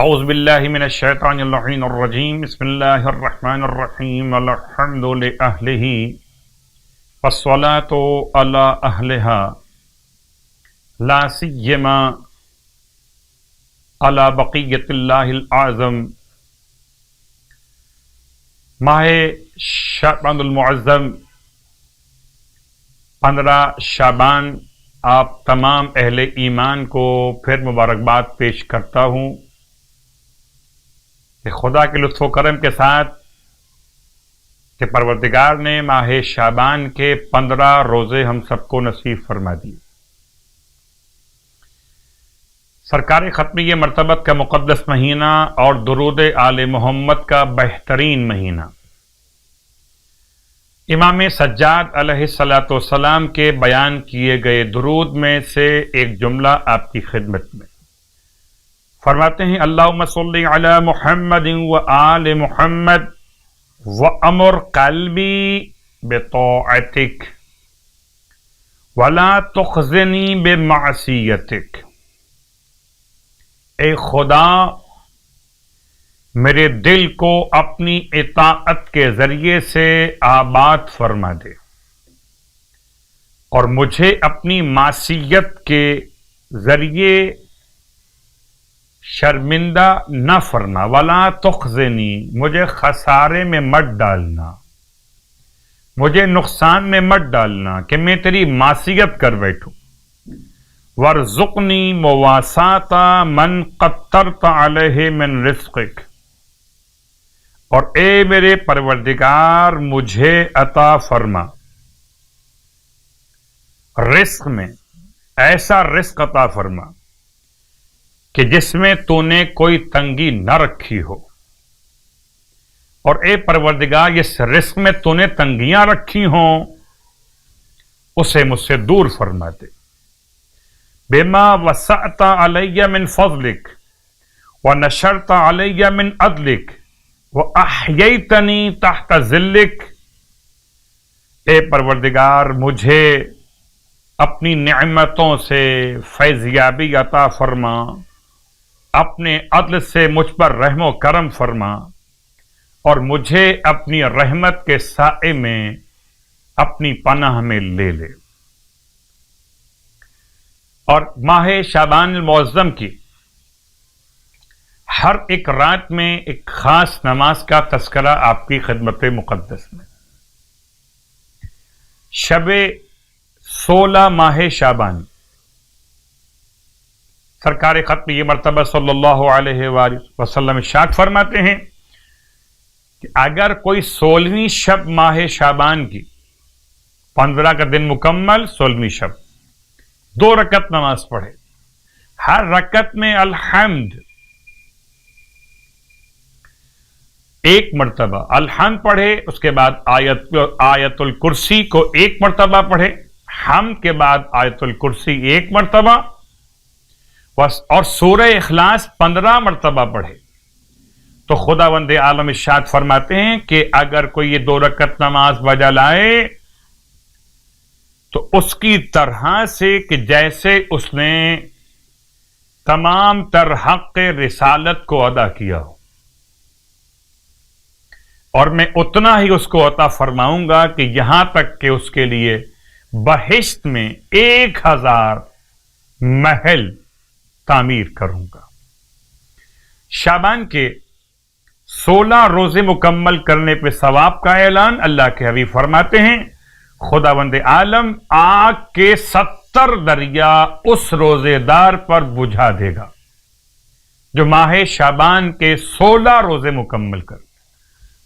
اعوذ باللہ من الشیطان اللعین الرجیم بسم اللہ الرحمن الرحیم الحمد لأہلہ والصلاة علی اہلہا لا سیما علی بقیت اللہ الاعظم۔ ماہ شعبان المعظم 15 شعبان آپ تمام اہل ایمان کو پھر مبارکباد پیش کرتا ہوں کہ خدا کے لطف و کرم کے ساتھ کہ پروردگار نے ماہ شعبان کے 15 روزے ہم سب کو نصیب فرما دیے۔ سرکار ختمی مرتبت کا مقدس مہینہ اور درود آل محمد کا بہترین مہینہ۔ امام سجاد علیہ السلام کے بیان کیے گئے درود میں سے ایک جملہ آپ کی خدمت میں فرماتے ہیں، اللہم صلی علی محمد و آل محمد وامر قلبی بطاعتک ولا تخزنی بمعصیتک۔ اے خدا، میرے دل کو اپنی اطاعت کے ذریعے سے آباد فرما دے اور مجھے اپنی معصیت کے ذریعے شرمندہ نہ فرما، ولا تخزنی، مجھے خسارے میں مت ڈالنا، مجھے نقصان میں مت ڈالنا کہ میں تیری معصیت کر بیٹھوں۔ وارزقنی مواساۃ من قطرت علیہ من رزقک، اور اے میرے پروردگار مجھے عطا فرما رزق میں ایسا رزق عطا فرما کہ جس میں تو نے کوئی تنگی نہ رکھی ہو، اور اے پروردگار جس رزق میں تو نے تنگیاں رکھی ہوں اسے مجھ سے دور فرما دے۔ بما وسعت علی من فضلک ونشرت علی من عدلک واحییتنی تحت ظلک۔ اے پروردگار مجھے اپنی نعمتوں سے فیضیابی عطا فرما، اپنے عدل سے مجھ پر رحم و کرم فرما، اور مجھے اپنی رحمت کے سائے میں اپنی پناہ میں لے لے۔ اور ماہ شعبان المعظم کی ہر ایک رات میں ایک خاص نماز کا تذکرہ آپ کی خدمت مقدس میں۔ شب 16 ماہ شعبان، سرکار ختم یہ مرتبہ صلی اللہ علیہ وآلہ وسلم ارشاد فرماتے ہیں کہ اگر کوئی 16ویں شب ماہ شعبان کی 15 کا دن مکمل 16ویں شب 2 رکعت نماز پڑھے، ہر رکعت میں الحمد ایک مرتبہ الحمد پڑھے، اس کے بعد آیت الکرسی کو 1 مرتبہ پڑھے، حمد کے بعد آیت الکرسی 1 مرتبہ، اور سورہ اخلاص 15 مرتبہ پڑھے، تو خداوند عالم ارشاد فرماتے ہیں کہ اگر کوئی یہ 2 رکعت نماز بجا لائے تو اس کی طرح سے کہ جیسے اس نے تمام تر حق رسالت کو ادا کیا ہو، اور میں اتنا ہی اس کو عطا فرماؤں گا کہ یہاں تک کہ اس کے لیے بہشت میں 1000 محل تعمیر کروں گا۔ شعبان کے 16 روزے مکمل کرنے پہ ثواب کا اعلان اللہ کے حبیب فرماتے ہیں، خداوند عالم آگ کے 70 دریا اس روزے دار پر بجھا دے گا جو ماہ شعبان کے 16 روزے مکمل کر۔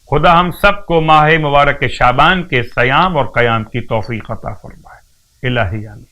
خدا ہم سب کو ماہ مبارک شعبان کے صیام اور قیام کی توفیق عطا فرمائے۔ الہی آمین۔